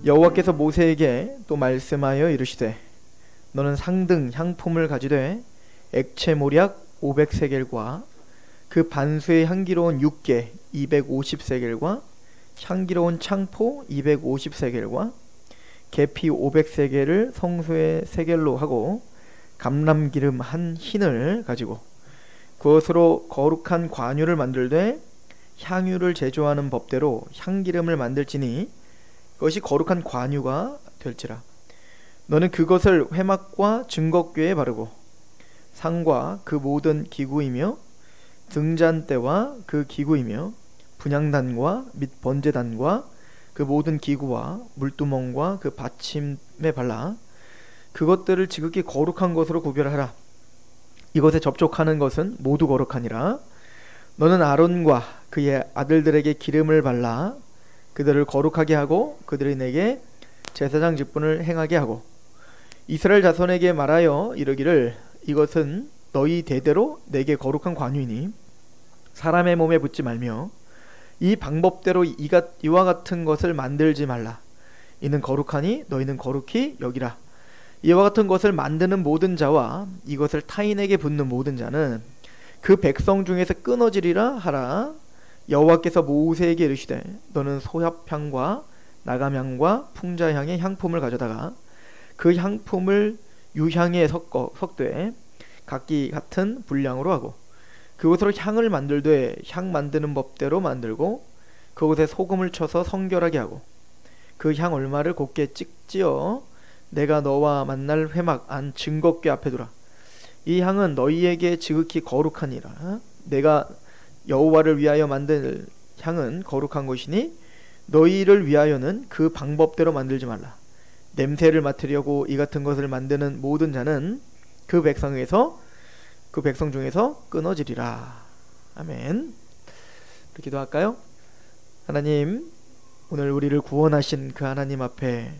여호와께서 모세에게 또 말씀하여 이르시되 너는 상등 향품을 가지되 액체 모략 500세겔과 그 반수의 향기로운 육개 250세겔과 향기로운 창포 250세겔과 계피 500세겔을 성소의 세겔로 하고 감람기름 한 흰을 가지고 그것으로 거룩한 관유를 만들되 향유를 제조하는 법대로 향기름을 만들지니 그것이 거룩한 관유가 될지라. 너는 그것을 회막과 증거궤에 바르고 상과 그 모든 기구이며 등잔대와 그 기구이며 분향단과 및 번제단과 그 모든 기구와 물두멍과 그 받침에 발라 그것들을 지극히 거룩한 것으로 구별하라. 이것에 접촉하는 것은 모두 거룩하니라. 너는 아론과 그의 아들들에게 기름을 발라 그들을 거룩하게 하고 그들이 내게 제사장 직분을 행하게 하고 이스라엘 자손에게 말하여 이르기를 이것은 너희 대대로 내게 거룩한 관유이니 사람의 몸에 붙지 말며 이 방법대로 이와 같은 것을 만들지 말라. 이는 거룩하니 너희는 거룩히 여기라. 이와 같은 것을 만드는 모든 자와 이것을 타인에게 붓는 모든 자는 그 백성 중에서 끊어지리라 하라. 여호와께서 모세에게 이르시되 너는 소합향과 나감향과 풍자향의 향품을 가져다가 그 향품을 유향에 섞되 각기 같은 분량으로 하고 그것으로 향을 만들되 향 만드는 법대로 만들고 그곳에 소금을 쳐서 성결하게 하고 그 향 얼마를 곱게 찍지어 내가 너와 만날 회막 안 증거궤 앞에 두라. 이 향은 너희에게 지극히 거룩하니라. 내가 여호와를 위하여 만들 향은 거룩한 것이니 너희를 위하여는 그 방법대로 만들지 말라. 냄새를 맡으려고 이 같은 것을 만드는 모든 자는 그 백성 중에서 끊어지리라. 아멘. 기도할까요? 하나님, 오늘 우리를 구원하신 그 하나님 앞에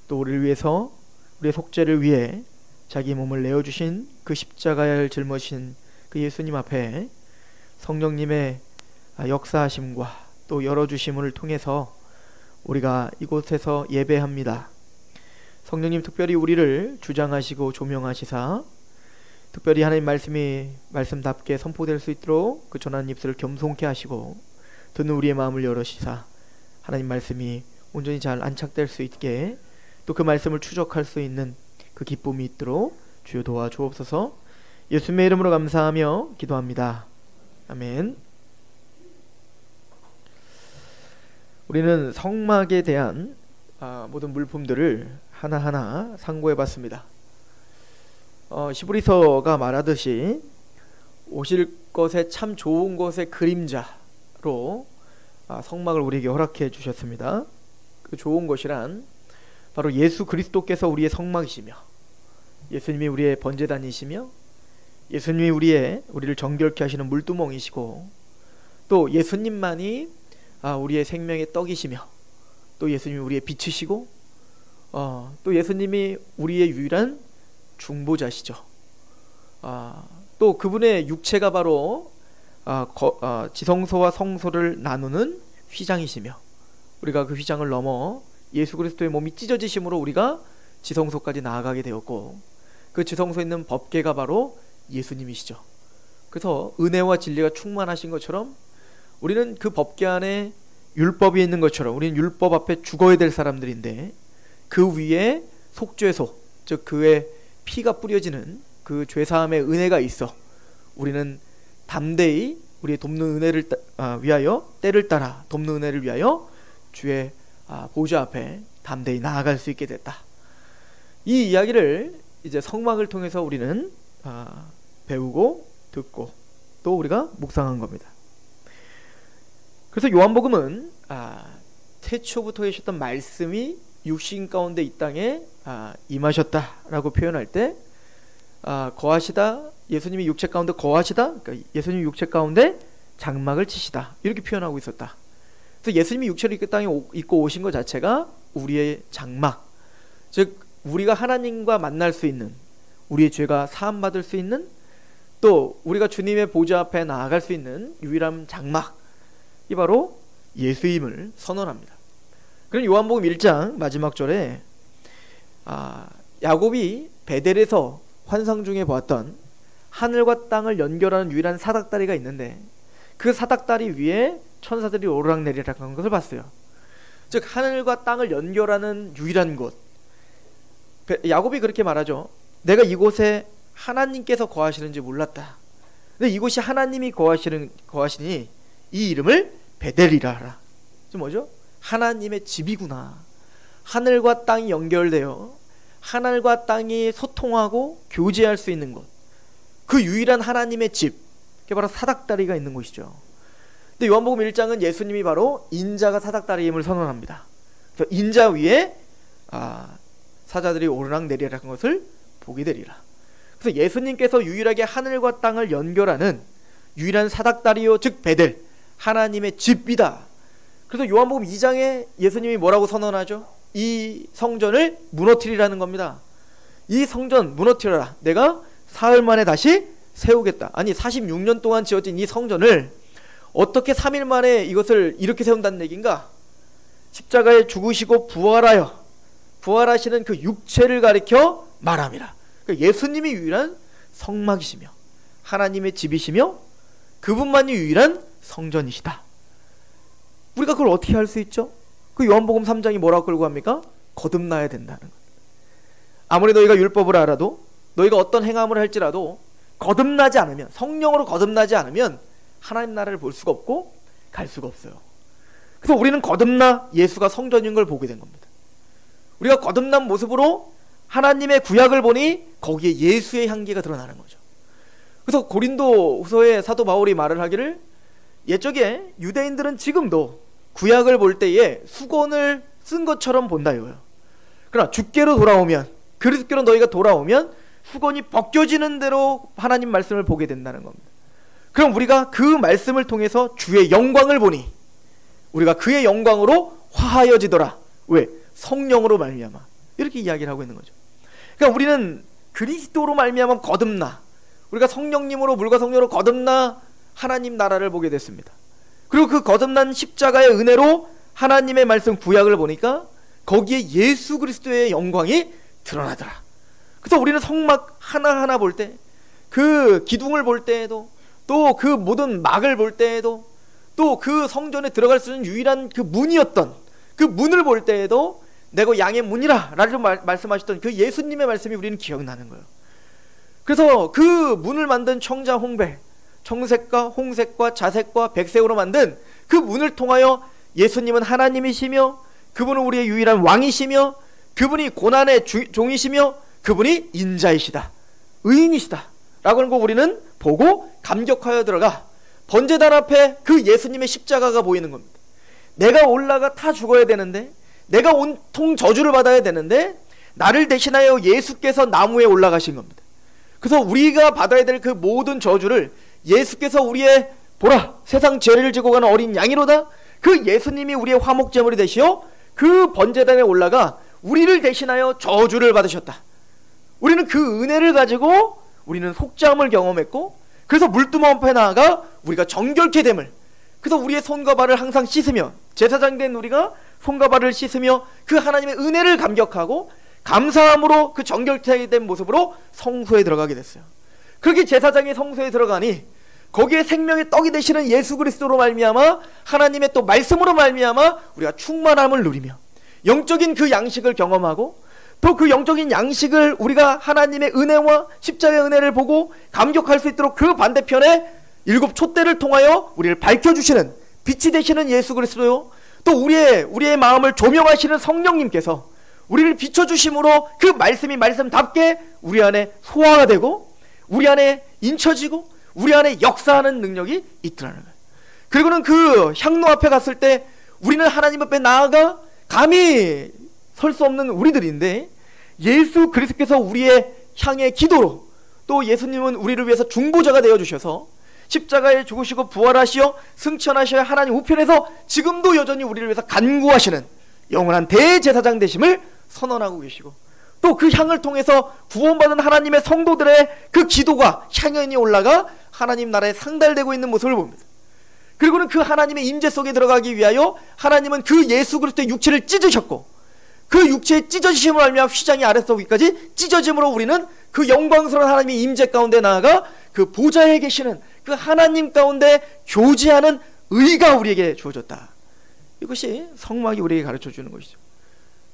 또 우리를 위해서 우리의 속죄를 위해 자기 몸을 내어주신 그 십자가를 짊어진 그 예수님 앞에 성령님의 역사하심과 또 열어주심을 통해서 우리가 이곳에서 예배합니다. 성령님 특별히 우리를 주장하시고 조명하시사 특별히 하나님 말씀이 말씀답게 선포될 수 있도록 그 전하는 입술을 겸손케 하시고 듣는 우리의 마음을 열어시사 하나님 말씀이 온전히 잘 안착될 수 있게 또 그 말씀을 추적할 수 있는 그 기쁨이 있도록 주여 도와주옵소서. 예수님의 이름으로 감사하며 기도합니다. 아멘. 우리는 성막에 대한 모든 물품들을 하나하나 상고해 봤습니다. 시브리서가 말하듯이 오실 것에 참 좋은 것의 그림자로 성막을 우리에게 허락해 주셨습니다. 그 좋은 것이란 바로 예수 그리스도께서 우리의 성막이시며 예수님이 우리의 번제단이시며 예수님이 우리를 정결케 하시는 물두멍이시고 또 예수님만이 우리의 생명의 떡이시며 또 예수님이 우리의 빛이시고 또 예수님이 우리의 유일한 중보자시죠. 또 그분의 육체가 바로 지성소와 성소를 나누는 휘장이시며 우리가 그 휘장을 넘어 예수 그리스도의 몸이 찢어지심으로 우리가 지성소까지 나아가게 되었고 그 지성소에 있는 법궤가 바로 예수님이시죠. 그래서 은혜와 진리가 충만하신 것처럼 우리는 그 법궤 안에 율법이 있는 것처럼 우리는 율법 앞에 죽어야 될 사람들인데 그 위에 속죄소, 즉 그의 피가 뿌려지는 그 죄사함의 은혜가 있어 우리는 담대히 우리의 돕는 은혜를 위하여 때를 따라 돕는 은혜를 위하여 주의 보좌 앞에 담대히 나아갈 수 있게 됐다. 이 이야기를 이제 성막을 통해서 우리는 배우고 듣고 또 우리가 묵상한 겁니다. 그래서 요한복음은 태초부터 계셨던 말씀이 육신 가운데 이 땅에 임하셨다라고 표현할 때 거하시다, 예수님이 육체 가운데 거하시다, 그러니까 예수님이 육체 가운데 장막을 치시다 이렇게 표현하고 있었다. 그래서 예수님이 육체를 이 땅에 입고 오신 것 자체가 우리의 장막, 즉 우리가 하나님과 만날 수 있는, 우리의 죄가 사함받을 수 있는, 또 우리가 주님의 보좌 앞에 나아갈 수 있는 유일한 장막이 바로 예수임을 선언합니다. 그럼 요한복음 1장 마지막 절에 야곱이 베델에서 환상 중에 보았던 하늘과 땅을 연결하는 유일한 사닥다리가 있는데 그 사닥다리 위에 천사들이 오르락내리락 하는 것을 봤어요. 즉 하늘과 땅을 연결하는 유일한 곳. 야곱이 그렇게 말하죠. 내가 이곳에 하나님께서 거하시는지 몰랐다. 근데 이곳이 하나님이 거하시니 이 이름을 베델이라 하라. 뭐죠? 하나님의 집이구나. 하늘과 땅이 연결되어 하늘과 땅이 소통하고 교제할 수 있는 곳. 그 유일한 하나님의 집. 그게 바로 사닥다리가 있는 곳이죠. 근데 요한복음 1장은 예수님이 바로 인자가 사닥다리임을 선언합니다. 그래서 인자 위에 사자들이 오르락내리락 한 것을 보게 되리라. 그래서 예수님께서 유일하게 하늘과 땅을 연결하는 유일한 사닥다리요 즉 베델, 하나님의 집이다. 그래서 요한복음 2장에 예수님이 뭐라고 선언하죠? 이 성전을 무너뜨리라는 겁니다. 이 성전 무너뜨려라. 내가 사흘 만에 다시 세우겠다. 아니 46년 동안 지어진 이 성전을 어떻게 3일 만에 이것을 이렇게 세운다는 얘기인가? 십자가에 죽으시고 부활하시는 그 육체를 가리켜 말함이라. 그러니까 예수님이 유일한 성막이시며 하나님의 집이시며 그분만이 유일한 성전이시다. 우리가 그걸 어떻게 할 수 있죠? 그 요한복음 3장이 뭐라고 끌고 갑니까? 거듭나야 된다는 것. 아무리 너희가 율법을 알아도 너희가 어떤 행함을 할지라도 거듭나지 않으면, 성령으로 거듭나지 않으면 하나님 나라를 볼 수가 없고 갈 수가 없어요. 그래서 우리는 거듭나 예수가 성전인 걸 보게 된 겁니다. 우리가 거듭난 모습으로 하나님의 구약을 보니 거기에 예수의 향기가 드러나는 거죠. 그래서 고린도 후서에 사도 바울이 말을 하기를 옛적에 유대인들은 지금도 구약을 볼 때에 수건을 쓴 것처럼 본다 이거예요. 그러나 주께로 돌아오면, 그리스도께로 너희가 돌아오면 수건이 벗겨지는 대로 하나님 말씀을 보게 된다는 겁니다. 그럼 우리가 그 말씀을 통해서 주의 영광을 보니 우리가 그의 영광으로 화하여지더라. 왜? 성령으로 말미암아. 이렇게 이야기를 하고 있는 거죠. 그러니까 우리는 그리스도로 말미암아 거듭나, 우리가 성령님으로, 물과 성령으로 거듭나 하나님 나라를 보게 됐습니다. 그리고 그 거듭난 십자가의 은혜로 하나님의 말씀 구약을 보니까 거기에 예수 그리스도의 영광이 드러나더라. 그래서 우리는 성막 하나하나 볼 때, 그 기둥을 볼 때에도, 또 그 모든 막을 볼 때에도, 또 그 성전에 들어갈 수 있는 유일한 그 문이었던 그 문을 볼 때에도 내가 양의 문이라 라고 말씀하셨던 그 예수님의 말씀이 우리는 기억나는 거예요. 그래서 그 문을 만든 청자 홍배, 청색과 홍색과 자색과 백색으로 만든 그 문을 통하여 예수님은 하나님이시며 그분은 우리의 유일한 왕이시며 그분이 고난의 종이시며 그분이 인자이시다, 의인이시다 라고 하는 거 우리는 보고 감격하여 들어가 번제단 앞에 그 예수님의 십자가가 보이는 겁니다. 내가 올라가 타 죽어야 되는데, 내가 온통 저주를 받아야 되는데 나를 대신하여 예수께서 나무에 올라가신 겁니다. 그래서 우리가 받아야 될 그 모든 저주를 예수께서 우리의 보라 세상 죄를 지고 가는 어린 양이로다, 그 예수님이 우리의 화목제물이 되시어 그 번제단에 올라가 우리를 대신하여 저주를 받으셨다. 우리는 그 은혜를 가지고 우리는 속죄함을 경험했고, 그래서 물두멍 앞에 나아가 우리가 정결케 됨을, 그래서 우리의 손과 발을 항상 씻으며, 제사장 된 우리가 손과 발을 씻으며 그 하나님의 은혜를 감격하고 감사함으로 그 정결케 된 모습으로 성소에 들어가게 됐어요. 그렇게 제사장이 성소에 들어가니 거기에 생명의 떡이 되시는 예수 그리스도로 말미암아 하나님의 또 말씀으로 말미암아 우리가 충만함을 누리며 영적인 그 양식을 경험하고, 또 그 영적인 양식을 우리가 하나님의 은혜와 십자가의 은혜를 보고 감격할 수 있도록 그 반대편에 일곱 촛대를 통하여 우리를 밝혀주시는 빛이 되시는 예수 그리스도요, 또 우리의 마음을 조명하시는 성령님께서 우리를 비춰주심으로 그 말씀이 말씀답게 우리 안에 소화가 되고 우리 안에 인쳐지고 우리 안에 역사하는 능력이 있더라는 거예요. 그리고는 그 향로 앞에 갔을 때 우리는 하나님 앞에 나아가 감히 설 수 없는 우리들인데, 예수 그리스도께서 우리의 향의 기도로, 또 예수님은 우리를 위해서 중보자가 되어주셔서 십자가에 죽으시고 부활하시어 승천하셔야 하나님 우편에서 지금도 여전히 우리를 위해서 간구하시는 영원한 대제사장 되심을 선언하고 계시고, 또 그 향을 통해서 구원받은 하나님의 성도들의 그 기도가 향연이 올라가 하나님 나라에 상달되고 있는 모습을 봅니다. 그리고는 그 하나님의 임재 속에 들어가기 위하여 하나님은 그 예수 그리스도의 육체를 찢으셨고, 그 육체의 찢어지심을 알며 휘장이 아랫서기까지 찢어짐으로 우리는 그 영광스러운 하나님의 임재 가운데 나아가 그 보좌에 계시는 그 하나님 가운데 교제하는 의가 우리에게 주어졌다. 이것이 성막이 우리에게 가르쳐주는 것이죠.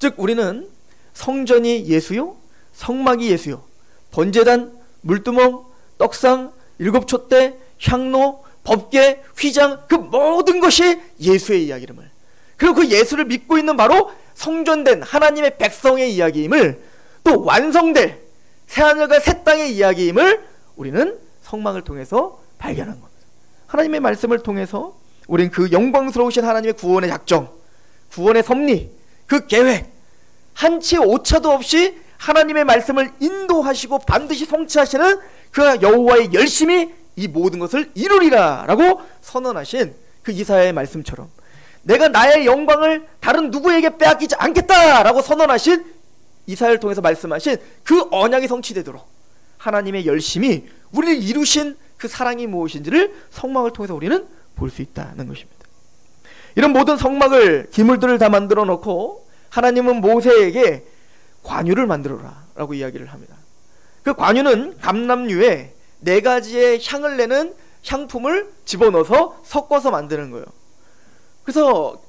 즉 우리는 성전이 예수요, 성막이 예수요, 번제단, 물두멍, 떡상, 일곱 촛대, 향로, 법궤, 휘장, 그 모든 것이 예수의 이야기임을, 그리고 그 예수를 믿고 있는 바로 성전된 하나님의 백성의 이야기임을, 또 완성될 새하늘과 새 땅의 이야기임을 우리는 성막을 통해서 발견한 겁니다. 하나님의 말씀을 통해서 우리는 그 영광스러우신 하나님의 구원의 작정, 구원의 섭리, 그 계획, 한치 오차도 없이 하나님의 말씀을 인도하시고 반드시 성취하시는 그 여호와의 열심히 이 모든 것을 이루리라 라고 선언하신 그 이사야의 말씀처럼, 내가 나의 영광을 다른 누구에게 빼앗기지 않겠다라고 선언하신 이사야를 통해서 말씀하신 그 언약이 성취되도록 하나님의 열심히 우리를 이루신 그 사랑이 무엇인지를 성막을 통해서 우리는 볼 수 있다는 것입니다. 이런 모든 성막을, 기물들을 다 만들어 놓고 하나님은 모세에게 관유를 만들어라 라고 이야기를 합니다. 그 관유는 감람류에 4가지의 향을 내는 향품을 집어넣어서 섞어서 만드는 거예요. 그래서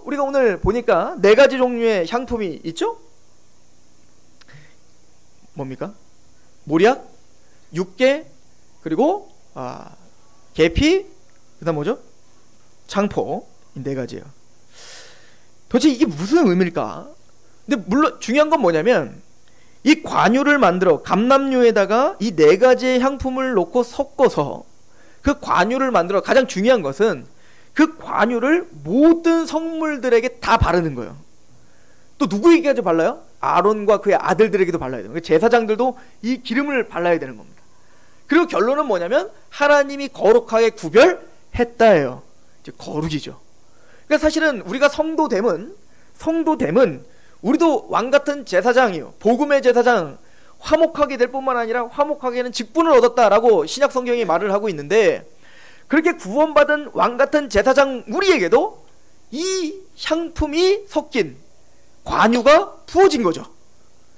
우리가 오늘 보니까 4가지 종류의 향품이 있죠? 뭡니까? 모략, 육개, 그리고 계피, 그 다음 뭐죠? 창포. 이 4가지예요. 도대체 이게 무슨 의미일까? 근데 물론 중요한 건 뭐냐면, 이 관유를 만들어 감람류에다가 이 4가지의 향품을 넣고 섞어서 그 관유를 만들어, 가장 중요한 것은 그 관유를 모든 성물들에게 다 바르는 거예요. 또 누구에게까지 발라요? 아론과 그의 아들들에게도 발라야 돼요. 제사장들도 이 기름을 발라야 되는 겁니다. 그리고 결론은 뭐냐면 하나님이 거룩하게 구별했다예요. 이제 거룩이죠. 그러니까 사실은 우리가 성도됨은 우리도 왕같은 제사장이요, 복음의 제사장, 화목하게 될 뿐만 아니라 화목하게는 직분을 얻었다라고 신약 성경이 말을 하고 있는데, 그렇게 구원받은 왕같은 제사장 우리에게도 이 향품이 섞인 관유가 부어진 거죠.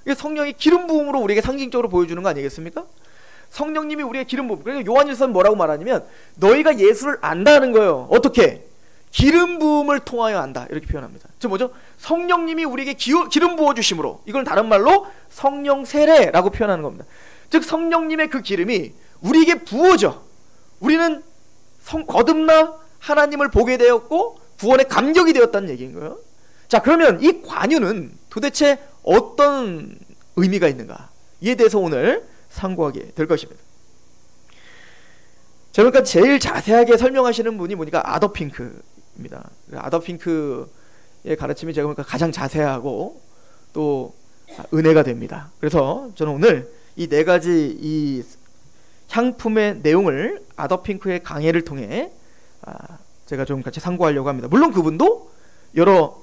이게 성령의 기름 부음으로 우리에게 상징적으로 보여주는 거 아니겠습니까? 성령님이 우리의 기름 부음. 그러니까 요한일서는 뭐라고 말하냐면 너희가 예수를 안다는 거예요. 어떻게? 기름 부음을 통하여 안다, 이렇게 표현합니다. 즉 뭐죠? 성령님이 우리에게 기름 부어주심으로, 이걸 다른 말로 성령 세례라고 표현하는 겁니다. 즉 성령님의 그 기름이 우리에게 부어져 우리는 거듭나 하나님을 보게 되었고 구원의 감격이 되었다는 얘기인 거예요. 자, 그러면 이 관유는 도대체 어떤 의미가 있는가에 대해서 오늘 상고하게 될 것입니다. 자, 그러니까 제일 자세하게 설명하시는 분이 보니까 아더핑크입니다. 아더핑크의 가르침이 제가 보니까 가장 자세하고 또 은혜가 됩니다. 그래서 저는 오늘 이 4가지 이 향품의 내용을 아더핑크의 강해를 통해 제가 좀 같이 상고하려고 합니다. 물론 그분도 여러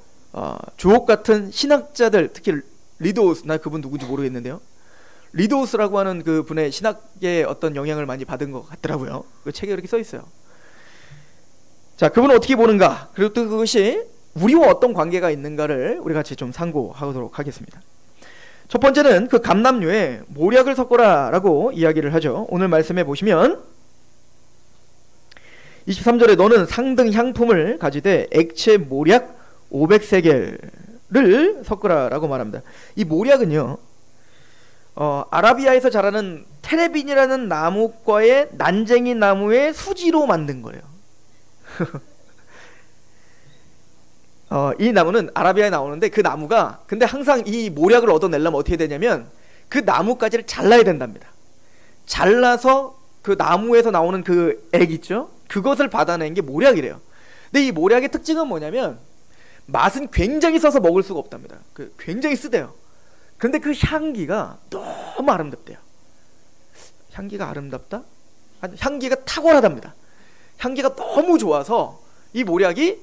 주옥 같은 신학자들, 특히 리도우스, 나 그분 누군지 모르겠는데요, 리도우스라고 하는 그 분의 신학의 어떤 영향을 많이 받은 것 같더라고요. 그 책에 이렇게 써 있어요. 자, 그분은 어떻게 보는가, 그리고 또 그것이 우리와 어떤 관계가 있는가를 우리 같이 좀 상고하도록 하겠습니다. 첫 번째는 그 감람류에 모략을 섞어라 라고 이야기를 하죠. 오늘 말씀해 보시면 23절에 너는 상등 향품을 가지되 액체 모략 500세겔을 섞으라 라고 말합니다. 이 모략은요, 아라비아에서 자라는 테레빈이라는 나무과의 난쟁이 나무의 수지로 만든 거예요. 이 나무는 아라비아에 나오는데, 그 나무가 근데 항상 이 모략을 얻어내려면 어떻게 되냐면 그 나뭇가지를 잘라야 된답니다. 잘라서 그 나무에서 나오는 그 액 있죠, 그것을 받아낸 게 모략이래요. 근데 이 모략의 특징은 뭐냐면 맛은 굉장히 써서 먹을 수가 없답니다. 굉장히 쓰대요. 그런데 그 향기가 너무 아름답대요. 향기가 아름답다? 향기가 탁월하답니다. 향기가 너무 좋아서 이 모략이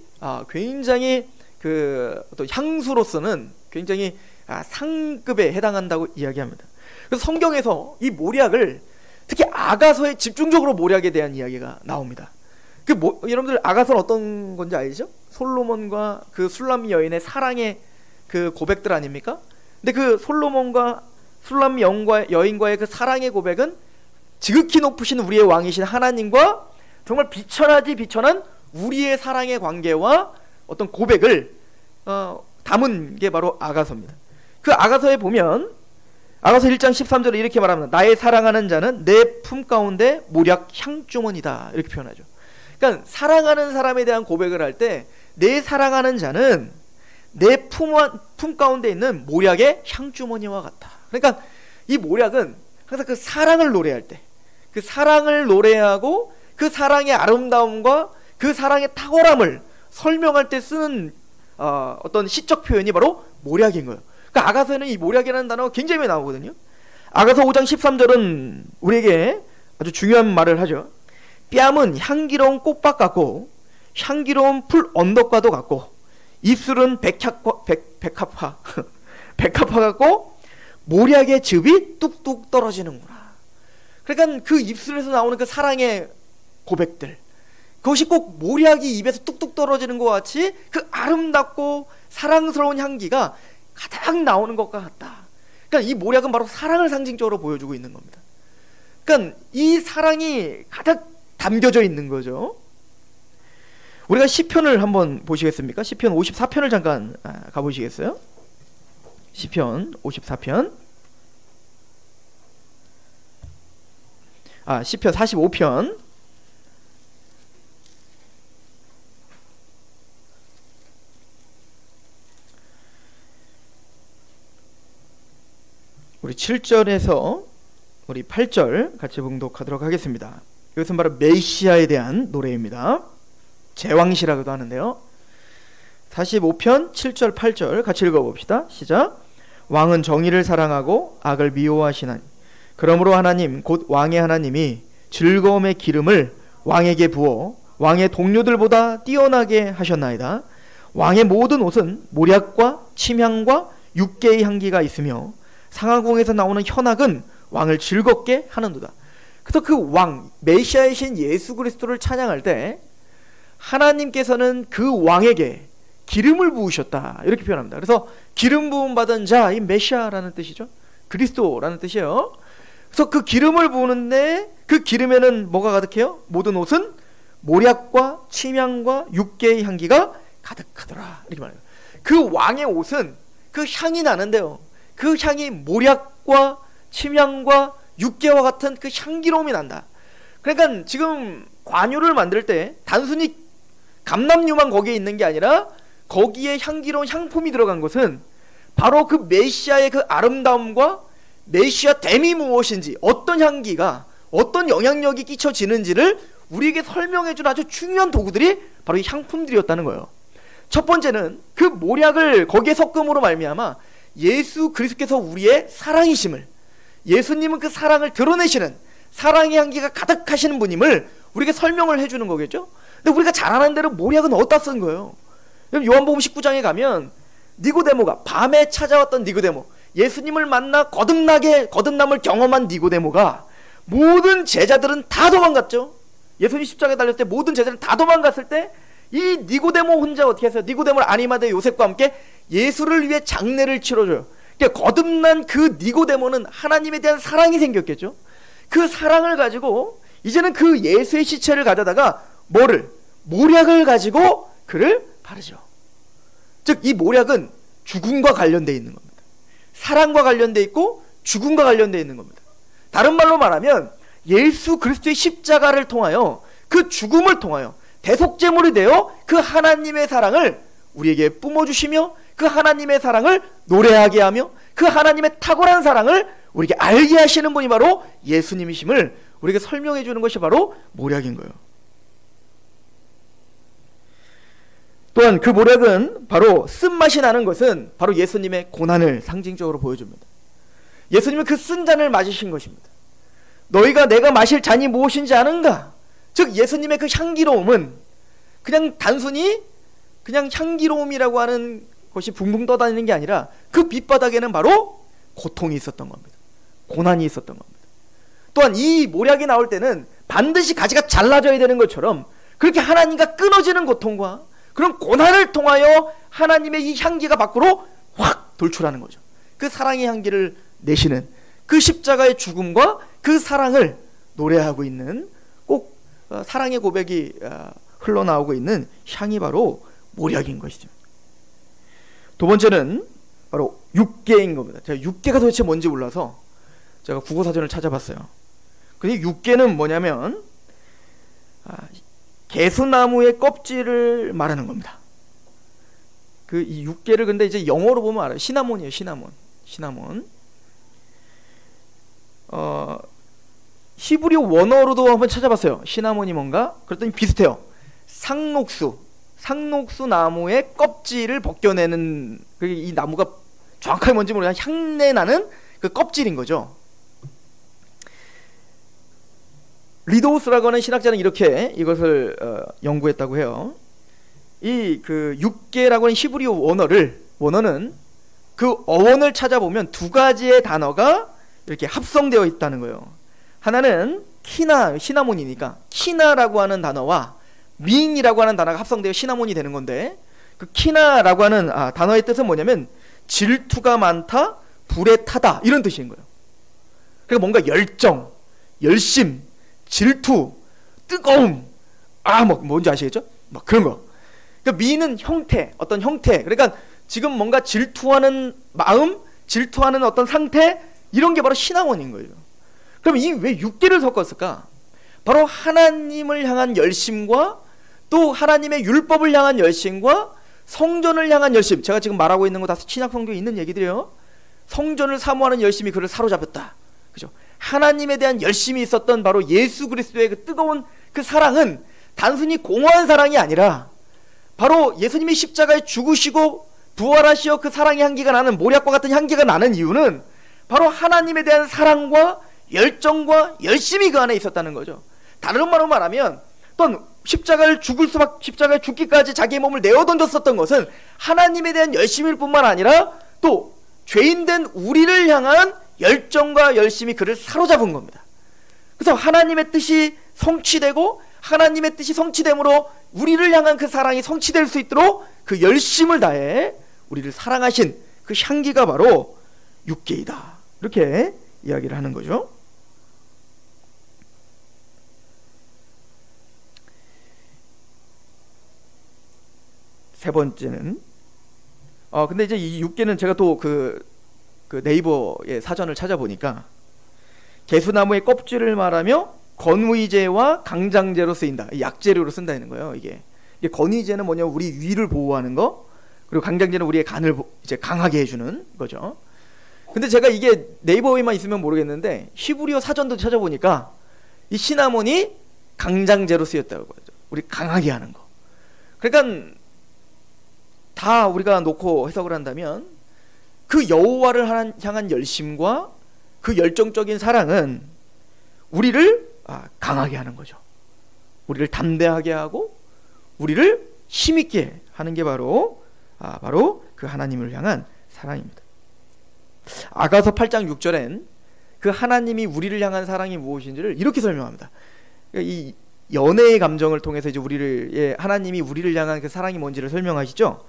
굉장히 또 향수로서는 굉장히 상급에 해당한다고 이야기합니다. 그래서 성경에서 이 모략을, 특히 아가서에 집중적으로 모략에 대한 이야기가 나옵니다. 여러분들 아가서는 어떤 건지 알죠? 솔로몬과 그 술람미 여인의 사랑의 그 고백들 아닙니까? 근데 그 솔로몬과 술람미 여인과의 그 사랑의 고백은 지극히 높으신 우리의 왕이신 하나님과 정말 비천하지 비천한 우리의 사랑의 관계와 어떤 고백을 담은 게 바로 아가서입니다. 그 아가서에 보면 아가서 1장 13절에 이렇게 말합니다. 나의 사랑하는 자는 내 품 가운데 모략 향주머니다, 이렇게 표현하죠. 그러니까 사랑하는 사람에 대한 고백을 할 때 내 사랑하는 자는 내 품 가운데 있는 모략의 향주머니와 같다. 그러니까 이 모략은 항상 그 사랑을 노래할 때, 그 사랑을 노래하고 그 사랑의 아름다움과 그 사랑의 탁월함을 설명할 때 쓰는 어떤 시적 표현이 바로 모략인 거예요. 그러니까 아가서에는 이 모략이라는 단어가 굉장히 많이 나오거든요. 아가서 5장 13절은 우리에게 아주 중요한 말을 하죠. 뺨은 향기로운 꽃밭 같고 향기로운 풀 언덕과도 같고 입술은 백합화 같고 모략의 즙이 뚝뚝 떨어지는구나. 그러니까 그 입술에서 나오는 그 사랑의 고백들, 그것이 꼭 모략이 입에서 뚝뚝 떨어지는 것 같이 그 아름답고 사랑스러운 향기가 가득 나오는 것과 같다. 그러니까 이 모략은 바로 사랑을 상징적으로 보여주고 있는 겁니다. 그러니까 이 사랑이 가득 담겨져 있는 거죠. 우리가 시편을 한번 보시겠습니까? 시편 54편을 잠깐 가보시겠어요? 시편 54편. 시편 45편. 우리 7절에서 우리 8절 같이 봉독하도록 하겠습니다. 이것은 바로 메시아에 대한 노래입니다. 제왕시라고도 하는데요. 45편 7절 8절 같이 읽어봅시다. 시작. 왕은 정의를 사랑하고 악을 미워하시나니 그러므로 하나님 곧 왕의 하나님이 즐거움의 기름을 왕에게 부어 왕의 동료들보다 뛰어나게 하셨나이다. 왕의 모든 옷은 모략과 침향과 육개의 향기가 있으며 상하궁에서 나오는 현악은 왕을 즐겁게 하는도다. 그래서 그 왕, 메시아이신 예수 그리스도를 찬양할 때 하나님께서는 그 왕에게 기름을 부으셨다, 이렇게 표현합니다. 그래서 기름 부음 받은 자, 이 메시아라는 뜻이죠. 그리스도라는 뜻이에요. 그래서 그 기름을 부으는데 그 기름에는 뭐가 가득해요? 모든 옷은 모략과 침향과 육개의 향기가 가득하더라, 이렇게 말해요. 그 왕의 옷은 그 향이 나는데요, 그 향이 모략과 침향과 육개와 같은 그 향기로움이 난다. 그러니까 지금 관유를 만들 때 단순히 감람유만 거기에 있는 게 아니라 거기에 향기로운 향품이 들어간 것은 바로 그 메시아의 그 아름다움과 메시아 됨이 무엇인지, 어떤 향기가 어떤 영향력이 끼쳐지는지를 우리에게 설명해준 아주 중요한 도구들이 바로 이 향품들이었다는 거예요. 첫 번째는 그 모략을 거기에 섞음으로 말미암아 예수 그리스도께서 우리의 사랑이심을, 예수님은 그 사랑을 드러내시는 사랑의 향기가 가득하시는 분임을 우리에게 설명을 해주는 거겠죠. 근데 우리가 잘 아는 대로 모략은 어디다 쓴 거예요? 요한복음 19장에 가면 니고데모가, 밤에 찾아왔던 니고데모, 예수님을 만나 거듭남을 경험한 니고데모가, 모든 제자들은 다 도망갔죠. 예수님 십자가에 달렸을 때 모든 제자들은 다 도망갔을 때 이 니고데모 혼자 어떻게 했어요? 니고데모를 아리마대 요셉과 함께 예수를 위해 장례를 치러줘요. 그러니까 거듭난 그 니고데모는 하나님에 대한 사랑이 생겼겠죠. 그 사랑을 가지고 이제는 그 예수의 시체를 가져다가 모략을 가지고 그를 바르죠. 즉 이 모략은 죽음과 관련되어 있는 겁니다. 사랑과 관련되어 있고 죽음과 관련되어 있는 겁니다. 다른 말로 말하면 예수 그리스도의 십자가를 통하여, 그 죽음을 통하여 대속제물이 되어 그 하나님의 사랑을 우리에게 뿜어주시며 그 하나님의 사랑을 노래하게 하며 그 하나님의 탁월한 사랑을 우리에게 알게 하시는 분이 바로 예수님이심을 우리에게 설명해 주는 것이 바로 모략인 거예요. 또한 그 모략은 바로 쓴맛이 나는 것은 바로 예수님의 고난을 상징적으로 보여줍니다. 예수님은 그 쓴 잔을 맞으신 것입니다. 너희가 내가 마실 잔이 무엇인지 아는가? 즉 예수님의 그 향기로움은 그냥 단순히 그냥 향기로움이라고 하는 것이 붕붕 떠다니는 게 아니라 그 밑바닥에는 바로 고통이 있었던 겁니다. 고난이 있었던 겁니다. 또한 이 모략이 나올 때는 반드시 가지가 잘라져야 되는 것처럼 그렇게 하나님과 끊어지는 고통과 그런 고난을 통하여 하나님의 이 향기가 밖으로 확 돌출하는 거죠. 그 사랑의 향기를 내시는 그 십자가의 죽음과 그 사랑을 노래하고 있는, 꼭 사랑의 고백이 흘러나오고 있는 향이 바로 모략인 것이죠. 두 번째는 바로 육계인 겁니다. 제가 육계가 도대체 뭔지 몰라서 제가 국어사전을 찾아봤어요. 근데 육계는 뭐냐면 개수나무의 껍질을 말하는 겁니다. 그 이 육계를 근데 이제 영어로 보면 알아요. 시나몬이에요. 시나몬. 히브리어 원어로도 한번 찾아봤어요. 시나몬이 뭔가? 그랬더니 비슷해요. 상록수 나무의 껍질을 벗겨내는, 이 나무가 정확하게 뭔지 모르겠지만 향내 나는 그 껍질인 거죠. 리도우스라고 하는 신학자는 이렇게 이것을 연구했다고 해요. 이 그 육계라고 하는 히브리어 원어는 그 어원을 찾아보면 두 가지의 단어가 이렇게 합성되어 있다는 거예요. 하나는 시나몬이니까 키나라고 하는 단어와 민이라고 하는 단어가 합성되어 시나몬이 되는 건데, 그 키나라고 하는 단어의 뜻은 뭐냐면 질투가 많다, 불에 타다, 이런 뜻인 거예요. 그러니까 뭔가 열정, 열심, 질투, 뜨거움, 뭔지 아시겠죠? 막 그런 거. 그러니까 미는 형태, 어떤 형태. 그러니까 지금 뭔가 질투하는 마음, 질투하는 어떤 상태, 이런 게 바로 시나몬인 거예요. 그럼 이 왜 육계를 섞었을까? 바로 하나님을 향한 열심과 또 하나님의 율법을 향한 열심과 성전을 향한 열심. 제가 지금 말하고 있는 거 다 신약 성경에 있는 얘기들이에요. 성전을 사모하는 열심이 그를 사로잡았다. 그죠? 하나님에 대한 열심이 있었던 바로 예수 그리스도의 그 뜨거운 그 사랑은 단순히 공허한 사랑이 아니라 바로 예수님이 십자가에 죽으시고 부활하시어 그 사랑의 향기가 나는, 모략과 같은 향기가 나는 이유는 바로 하나님에 대한 사랑과 열정과 열심이 그 안에 있었다는 거죠. 다른 말로 말하면 또 십자가에 죽기까지 자기의 몸을 내어 던졌었던 것은 하나님에 대한 열심일 뿐만 아니라 또 죄인된 우리를 향한 열정과 열심이 그를 사로잡은 겁니다. 그래서 하나님의 뜻이 성취되고 하나님의 뜻이 성취됨으로 우리를 향한 그 사랑이 성취될 수 있도록 그 열심을 다해 우리를 사랑하신 그 향기가 바로 육계이다. 이렇게 이야기를 하는 거죠. 세 번째는 근데 이제 이 육계는 제가 또 그 네이버의 사전을 찾아보니까 개수나무의 껍질을 말하며 건의제와 강장제로 쓰인다. 약재료로 쓴다는 거예요. 이게 건의제는 뭐냐면 우리 위를 보호하는 거, 그리고 강장제는 우리의 간을 이제 강하게 해주는 거죠. 근데 제가 이게 네이버에만 있으면 모르겠는데 히브리어 사전도 찾아보니까 이 시나몬이 강장제로 쓰였다고 하죠. 우리 강하게 하는 거. 그러니까 다 우리가 놓고 해석을 한다면 그 여호와를 향한 열심과 그 열정적인 사랑은 우리를 강하게 하는 거죠. 우리를 담대하게 하고 우리를 힘있게 하는 게 바로 그 하나님을 향한 사랑입니다. 아가서 8장 6절엔 그 하나님이 우리를 향한 사랑이 무엇인지를 이렇게 설명합니다. 이 연애의 감정을 통해서 이제 하나님이 우리를 향한 그 사랑이 뭔지를 설명하시죠.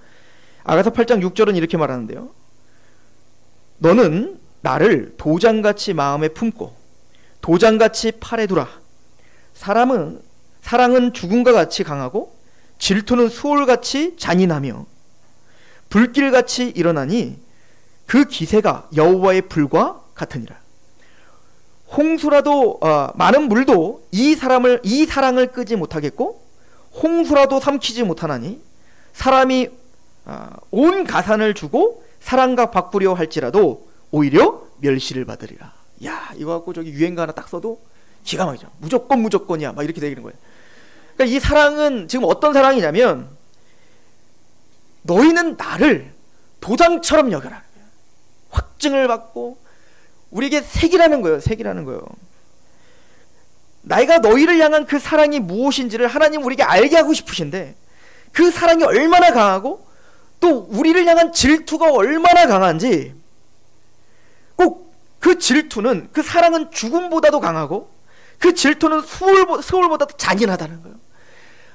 아가서 8장 6절은 이렇게 말하는데요. 너는 나를 도장같이 마음에 품고 도장같이 팔에 두라. 사랑은 죽음과 같이 강하고 질투는 수월같이 잔인하며 불길같이 일어나니 그 기세가 여호와의 불과 같으니라. 홍수라도 많은 물도 이 사랑을 끄지 못하겠고 홍수라도 삼키지 못하나니 사람이 온 가산을 주고 사랑과 바꾸려 할지라도 오히려 멸시를 받으리라. 야, 이거 갖고 저기 유행가 하나 딱 써도 기가 막히죠. 무조건이야 막 이렇게 되는 거예요. 그러니까 이 사랑은 지금 어떤 사랑이냐면 너희는 나를 도장처럼 여겨라. 확증을 받고 우리에게 색이라는 거예요. 내가 너희를 향한 그 사랑이 무엇인지를 하나님 우리에게 알게 하고 싶으신데 그 사랑이 얼마나 강하고 또 우리를 향한 질투가 얼마나 강한지, 꼭 그 질투는, 그 사랑은 죽음보다도 강하고 그 질투는 수월보다도 잔인하다는 거예요.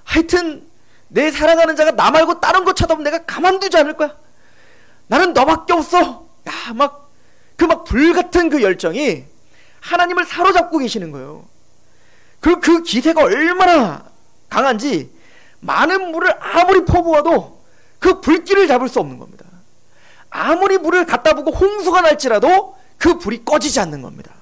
하여튼 내 사랑하는 자가 나 말고 다른 거 쳐다보면 내가 가만두지 않을 거야. 나는 너밖에 없어. 야, 막 불같은 그 열정이 하나님을 사로잡고 계시는 거예요. 그리고 그 기세가 얼마나 강한지 많은 물을 아무리 퍼부어도 그 불길을 잡을 수 없는 겁니다. 아무리 물을 갖다 부고 홍수가 날지라도 그 불이 꺼지지 않는 겁니다.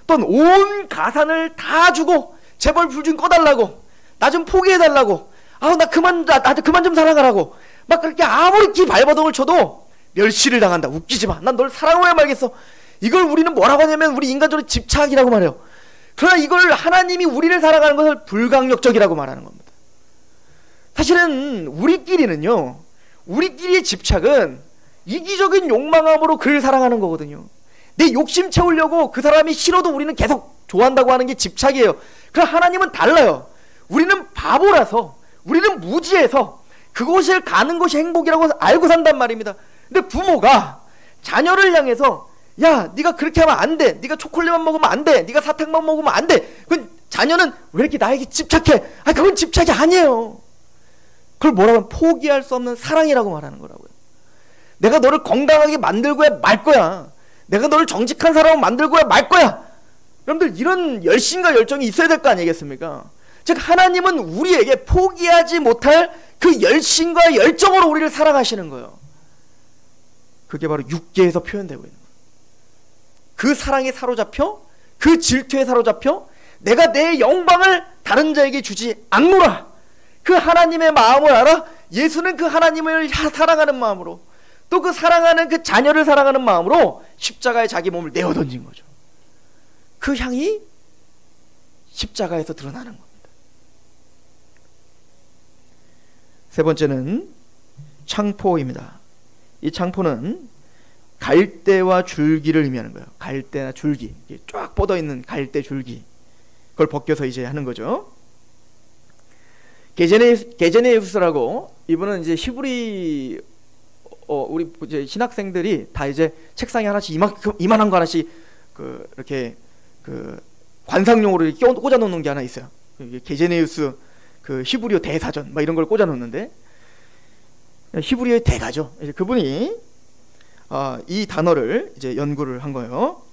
또 온 가산을 다 주고 제발 불 좀 꺼달라고, 나 좀 포기해달라고, 나 그만 좀 사랑하라고 막 그렇게 아무리 기발버둥을 쳐도 멸시를 당한다. 웃기지 마. 난 널 사랑해야 말겠어. 이걸 우리는 뭐라고 하냐면 우리 인간적으로 집착이라고 말해요. 그러나 이걸 하나님이 우리를 사랑하는 것을 불강력적이라고 말하는 겁니다. 사실은 우리끼리의 집착은 이기적인 욕망함으로 그를 사랑하는 거거든요. 내 욕심 채우려고 그 사람이 싫어도 우리는 계속 좋아한다고 하는 게 집착이에요. 그러나 하나님은 달라요. 우리는 바보라서, 우리는 무지해서 그곳을 가는 것이 행복이라고 알고 산단 말입니다. 근데 부모가 자녀를 향해서 야, 네가 그렇게 하면 안 돼. 네가 초콜릿만 먹으면 안 돼. 네가 사탕만 먹으면 안 돼. 그 자녀는 왜 이렇게 나에게 집착해? 그건 집착이 아니에요. 그걸 뭐라고 하면 포기할 수 없는 사랑이라고 말하는 거라고요. 내가 너를 건강하게 만들고야 말 거야. 내가 너를 정직한 사람으로 만들고야 말 거야. 여러분들 이런 열심과 열정이 있어야 될 거 아니겠습니까? 즉 하나님은 우리에게 포기하지 못할 그 열심과 열정으로 우리를 사랑하시는 거예요. 그게 바로 육계에서 표현되고 있는 거예요. 그 사랑에 사로잡혀, 그 질투에 사로잡혀 내가 내 영광을 다른 자에게 주지 않노라. 그 하나님의 마음을 알아? 예수는 그 하나님을 사랑하는 마음으로, 또 그 사랑하는 그 자녀를 사랑하는 마음으로 십자가에 자기 몸을 내어 던진 거죠. 그 향이 십자가에서 드러나는 겁니다. 세 번째는 창포입니다. 이 창포는 갈대와 줄기를 의미하는 거예요. 갈대나 줄기, 쫙 뻗어있는 갈대 줄기, 그걸 벗겨서 이제 하는 거죠. 게제네우스라고, 이분은 이제 히브리 우리 이제 신학생들이 다 이제 책상에 하나씩 이만한 거 하나씩 이렇게 관상용으로 이렇게 꽂아 놓는 게 하나 있어요. 게제네우스 그 히브리어 대사전 막 이런 걸 꽂아 놓는데, 히브리어의 대가죠. 그분이 이 단어를 이제 연구를 한 거예요.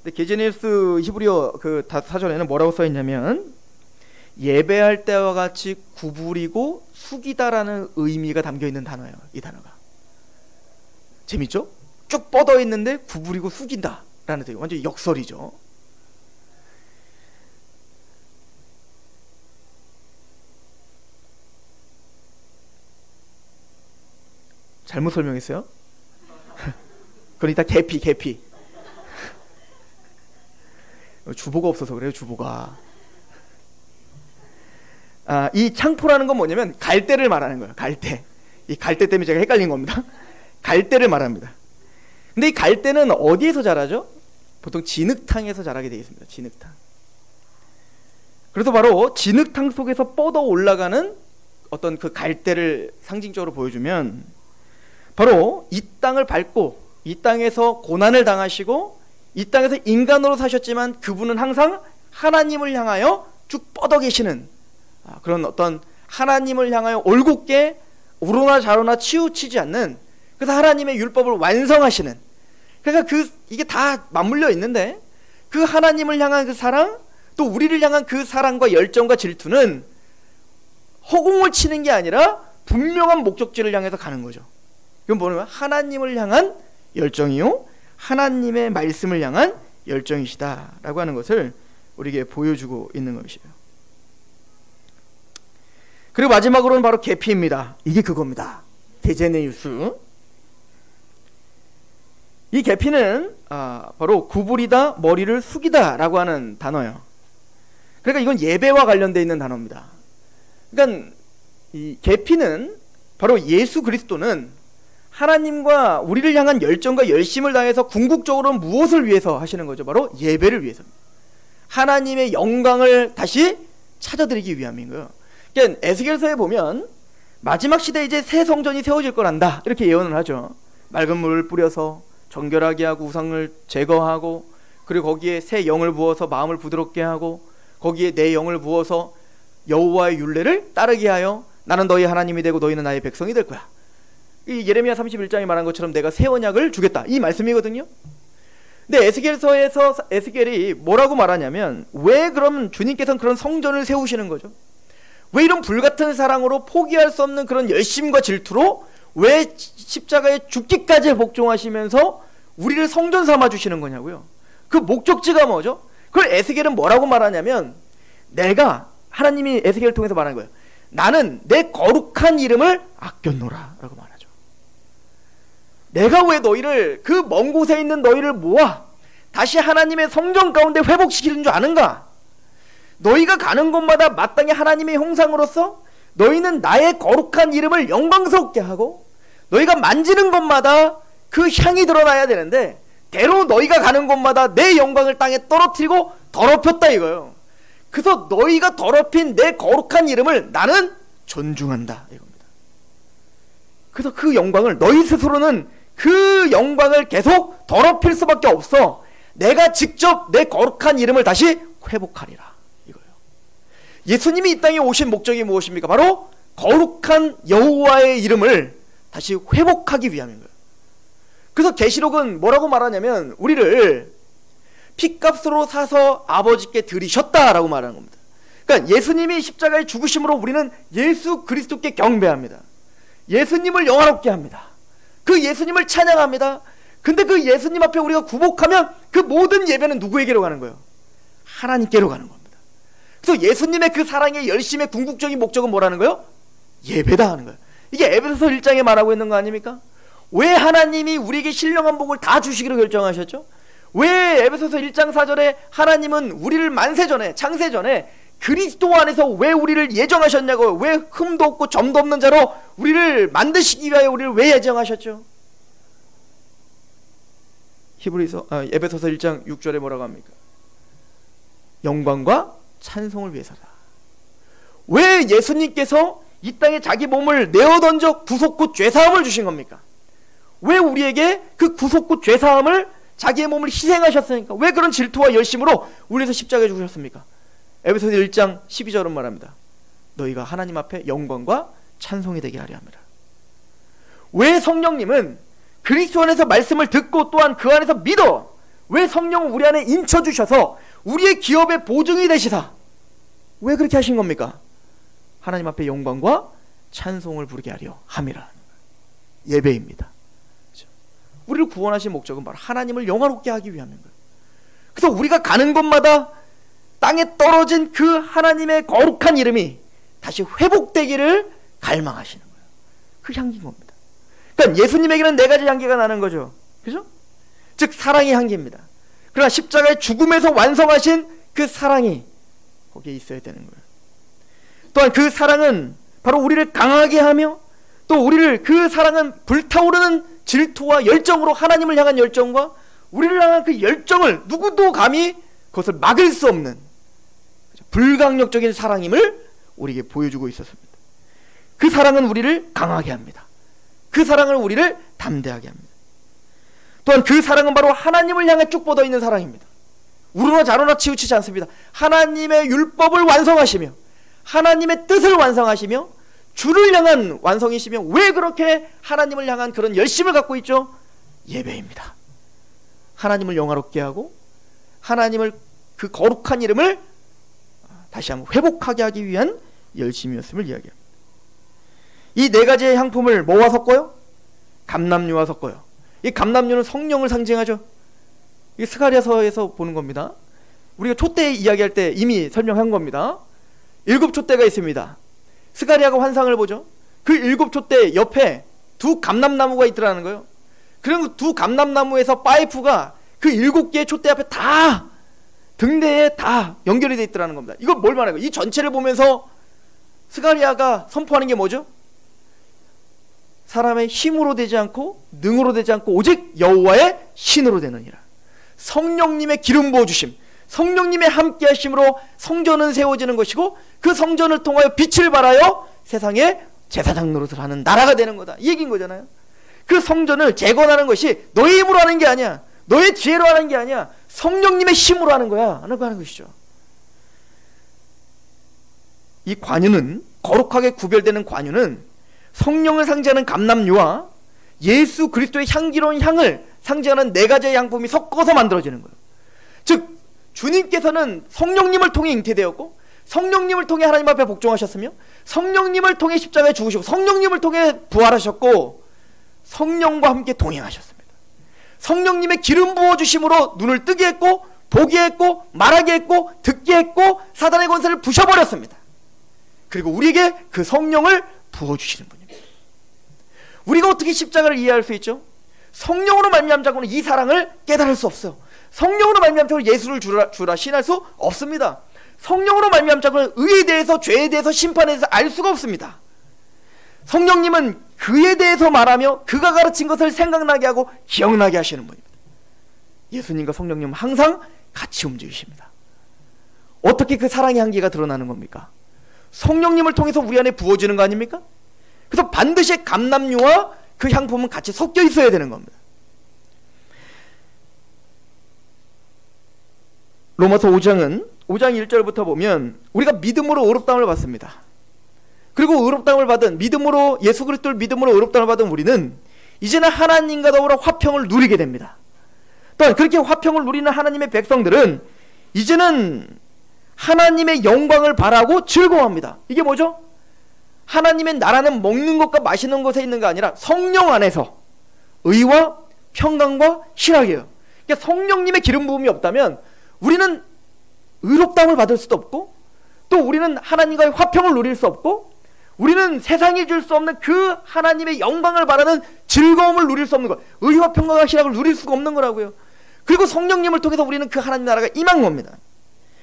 근데 게제네우스 히브리어 그 사전에는 뭐라고 써 있냐면, 예배할 때와 같이 구부리고 숙이다라는 의미가 담겨 있는 단어예요. 이 단어가 재밌죠? 쭉 뻗어 있는데 구부리고 숙인다라는 뜻이 완전 역설이죠. 잘못 설명했어요? 그건 이따 계피 주보가 없어서 그래요. 주보가. 이 창포라는 건 뭐냐면 갈대를 말하는 거예요. 갈대. 이 갈대 때문에 제가 헷갈린 겁니다. 갈대를 말합니다. 근데 이 갈대는 어디에서 자라죠? 보통 진흙탕에서 자라게 되어 있습니다. 진흙탕. 그래서 바로 진흙탕 속에서 뻗어 올라가는 어떤 그 갈대를 상징적으로 보여주면, 바로 이 땅을 밟고 이 땅에서 고난을 당하시고 이 땅에서 인간으로 사셨지만 그분은 항상 하나님을 향하여 쭉 뻗어 계시는 그런 어떤 하나님을 향하여 올곧게 우로나 좌로나 치우치지 않는, 그래서 하나님의 율법을 완성하시는, 그러니까 이게 다 맞물려 있는데 그 하나님을 향한 그 사랑, 또 우리를 향한 그 사랑과 열정과 질투는 허공을 치는 게 아니라 분명한 목적지를 향해서 가는 거죠. 이건 뭐냐면 하나님을 향한 열정이요, 하나님의 말씀을 향한 열정이시다라고 하는 것을 우리에게 보여주고 있는 것이에요. 그리고 마지막으로는 바로 계피입니다. 이게 그겁니다. 게제네우스. 이 계피는 바로 구부리다, 머리를 숙이다 라고 하는 단어예요. 그러니까 이건 예배와 관련되어 있는 단어입니다. 그러니까 이 계피는 바로 예수 그리스도는 하나님과 우리를 향한 열정과 열심을 다해서 궁극적으로 무엇을 위해서 하시는 거죠? 바로 예배를 위해서입니다. 하나님의 영광을 다시 찾아드리기 위함인 거예요. 그러니까 에스겔서에 보면 마지막 시대에 이제 새 성전이 세워질 거란다 이렇게 예언을 하죠. 맑은 물을 뿌려서 정결하게 하고 우상을 제거하고, 그리고 거기에 새 영을 부어서 마음을 부드럽게 하고, 거기에 내 영을 부어서 여호와의 율례를 따르게 하여 나는 너희 하나님이 되고 너희는 나의 백성이 될 거야. 이 예레미야 31장에 말한 것처럼 내가 새 언약을 주겠다, 이 말씀이거든요. 근데 에스겔서에서 에스겔이 뭐라고 말하냐면, 왜 그럼 주님께서는 그런 성전을 세우시는 거죠? 왜 이런 불같은 사랑으로 포기할 수 없는 그런 열심과 질투로 왜 십자가에 죽기까지 복종하시면서 우리를 성전 삼아 주시는 거냐고요. 그 목적지가 뭐죠? 그걸 에스겔은 뭐라고 말하냐면, 내가, 하나님이 에스겔을 통해서 말하는 거예요. 나는 내 거룩한 이름을 아꼈노라 라고 말하죠. 내가 왜 너희를, 그 먼 곳에 있는 너희를 모아 다시 하나님의 성전 가운데 회복시키는 줄 아는가? 너희가 가는 곳마다 마땅히 하나님의 형상으로서 너희는 나의 거룩한 이름을 영광스럽게 하고, 너희가 만지는 곳마다 그 향이 드러나야 되는데 대로 너희가 가는 곳마다 내 영광을 땅에 떨어뜨리고 더럽혔다 이거예요. 그래서 너희가 더럽힌 내 거룩한 이름을 나는 존중한다 이겁니다. 그래서 그 영광을, 너희 스스로는 그 영광을 계속 더럽힐 수밖에 없어. 내가 직접 내 거룩한 이름을 다시 회복하리라 이거예요. 예수님이 이 땅에 오신 목적이 무엇입니까? 바로 거룩한 여호와의 이름을 다시 회복하기 위함인 거예요. 그래서 계시록은 뭐라고 말하냐면, 우리를 핏값으로 사서 아버지께 드리셨다라고 말하는 겁니다. 그러니까 예수님이 십자가에 죽으심으로 우리는 예수 그리스도께 경배합니다. 예수님을 영화롭게 합니다. 그 예수님을 찬양합니다. 근데 그 예수님 앞에 우리가 굴복하면 그 모든 예배는 누구에게로 가는 거예요? 하나님께로 가는 겁니다. 그래서 예수님의 그 사랑의 열심의 궁극적인 목적은 뭐라는 거예요? 예배다 하는 거예요. 이게 에베소서 1장에 말하고 있는 거 아닙니까? 왜 하나님이 우리에게 신령한 복을 다 주시기로 결정하셨죠? 왜 에베소서 1장 4절에 하나님은 우리를 만세전에, 창세전에 그리스도 안에서 왜 우리를 예정하셨냐고, 왜 흠도 없고 점도 없는 자로 우리를 만드시기 위하여 우리를 왜 예정하셨죠? 에베소서 1장 6절에 뭐라고 합니까? 영광과 찬송을 위해서다. 왜 예수님께서 이 땅에 자기 몸을 내어던져 구속구 죄사함을 주신 겁니까? 왜 우리에게 그 구속구 죄사함을, 자기의 몸을 희생하셨으니까? 왜 그런 질투와 열심으로 우리에서 십자가에 죽으셨습니까? 에베소서 1장 12절은 말합니다. 너희가 하나님 앞에 영광과 찬송이 되게 하려 합니다. 왜 성령님은 그리스도 안에서 말씀을 듣고 또한 그 안에서 믿어, 왜 성령을 우리 안에 인쳐주셔서 우리의 기업의 보증이 되시사 왜 그렇게 하신 겁니까? 하나님 앞에 영광과 찬송을 부르게 하려 함이라. 예배입니다. 그렇죠? 우리를 구원하신 목적은 바로 하나님을 영화롭게 하기 위함인 거예요. 그래서 우리가 가는 곳마다 땅에 떨어진 그 하나님의 거룩한 이름이 다시 회복되기를 갈망하시는 거예요. 그 향기인 겁니다. 그러니까 예수님에게는 네 가지 향기가 나는 거죠. 그죠? 즉 사랑의 향기입니다. 그러나 십자가의 죽음에서 완성하신 그 사랑이 거기에 있어야 되는 거예요. 또한 그 사랑은 바로 우리를 강하게 하며, 또 우리를, 그 사랑은 불타오르는 질투와 열정으로, 하나님을 향한 열정과 우리를 향한 그 열정을 누구도 감히 그것을 막을 수 없는 불강력적인 사랑임을 우리에게 보여주고 있었습니다. 그 사랑은 우리를 강하게 합니다. 그 사랑은 우리를 담대하게 합니다. 또한 그 사랑은 바로 하나님을 향해 쭉 뻗어 있는 사랑입니다. 우러나 좌로나 치우치지 않습니다. 하나님의 율법을 완성하시며 하나님의 뜻을 완성하시며 주를 향한 완성이시며, 왜 그렇게 하나님을 향한 그런 열심을 갖고 있죠? 예배입니다. 하나님을 영화롭게 하고 하나님을, 그 거룩한 이름을 다시 한번 회복하게 하기 위한 열심이었음을 이야기합니다. 이 네 가지의 향품을 뭐와 섞어요? 감람유와 섞어요. 이 감람유는 성령을 상징하죠. 이게 스가랴서에서 보는 겁니다. 우리가 촛대 이야기할 때 이미 설명한 겁니다. 7 촛대가 있습니다. 스가랴가 환상을 보죠. 그 7 촛대 옆에 2 감람나무가 있더라는 거예요. 그리고 2 감람나무에서 파이프가 그 7개의 촛대 앞에 다, 등대에 다 연결이 되어 있더라는 겁니다. 이걸 뭘 말하는 거예요? 이 전체를 보면서 스가랴가 선포하는 게 뭐죠? 사람의 힘으로 되지 않고 능으로 되지 않고 오직 여호와의 신으로 되느니라. 성령님의 기름 부어주심, 성령님의 함께 하심으로 성전은 세워지는 것이고, 그 성전을 통하여 빛을 발하여 세상에 제사장 노릇을 하는 나라가 되는 거다, 이 얘기인 거잖아요. 그 성전을 재건하는 것이 너의 힘으로 하는 게 아니야, 너의 지혜로 하는 게 아니야, 성령님의 힘으로 하는 거야 라고 하는 것이죠. 이 관유는, 거룩하게 구별되는 관유는 성령을 상징하는 감람유와 예수 그리스도의 향기로운 향을 상징하는 네 가지의 향품이 섞어서 만들어지는 거예요. 즉 주님께서는 성령님을 통해 잉태되었고, 성령님을 통해 하나님 앞에 복종하셨으며, 성령님을 통해 십자가에 죽으시고, 성령님을 통해 부활하셨고, 성령과 함께 동행하셨습니다. 성령님의 기름 부어주심으로 눈을 뜨게 했고, 보게 했고, 말하게 했고, 듣게 했고, 사단의 권세를 부셔버렸습니다. 그리고 우리에게 그 성령을 부어주시는 분입니다. 우리가 어떻게 십자가를 이해할 수 있죠? 성령으로 말미암은 자고는 이 사랑을 깨달을 수 없어요. 성령으로 말미암은 자고는 예수를 주라 신할 수 없습니다. 성령으로 말미암은 자고는 의에 대해서, 죄에 대해서, 심판에 대해서 알 수가 없습니다. 성령님은 그에 대해서 말하며 그가 가르친 것을 생각나게 하고 기억나게 하시는 분입니다. 예수님과 성령님은 항상 같이 움직이십니다. 어떻게 그 사랑의 향기가 드러나는 겁니까? 성령님을 통해서 우리 안에 부어지는 거 아닙니까? 그래서 반드시 감람유와 그 향품은 같이 섞여 있어야 되는 겁니다. 로마서 5장 1절부터 보면 우리가 믿음으로 의롭다함을 받습니다. 그리고 의롭다함을 받은, 믿음으로, 예수 그리스도를 믿음으로 의롭다함을 받은 우리는 이제는 하나님과 더불어 화평을 누리게 됩니다. 또한 그렇게 화평을 누리는 하나님의 백성들은 이제는 하나님의 영광을 바라고 즐거워합니다. 이게 뭐죠? 하나님의 나라는 먹는 것과 마시는 것에 있는 게 아니라 성령 안에서 의와 평강과 희락이에요. 그러니까 성령님의 기름 부음이 없다면 우리는 의롭다함을 받을 수도 없고, 또 우리는 하나님과의 화평을 누릴 수 없고, 우리는 세상이 줄 수 없는 그 하나님의 영광을 바라는 즐거움을 누릴 수 없는 거예요. 의와 평강과 희락을 누릴 수가 없는 거라고요. 그리고 성령님을 통해서 우리는 그 하나님 나라가 임한 겁니다.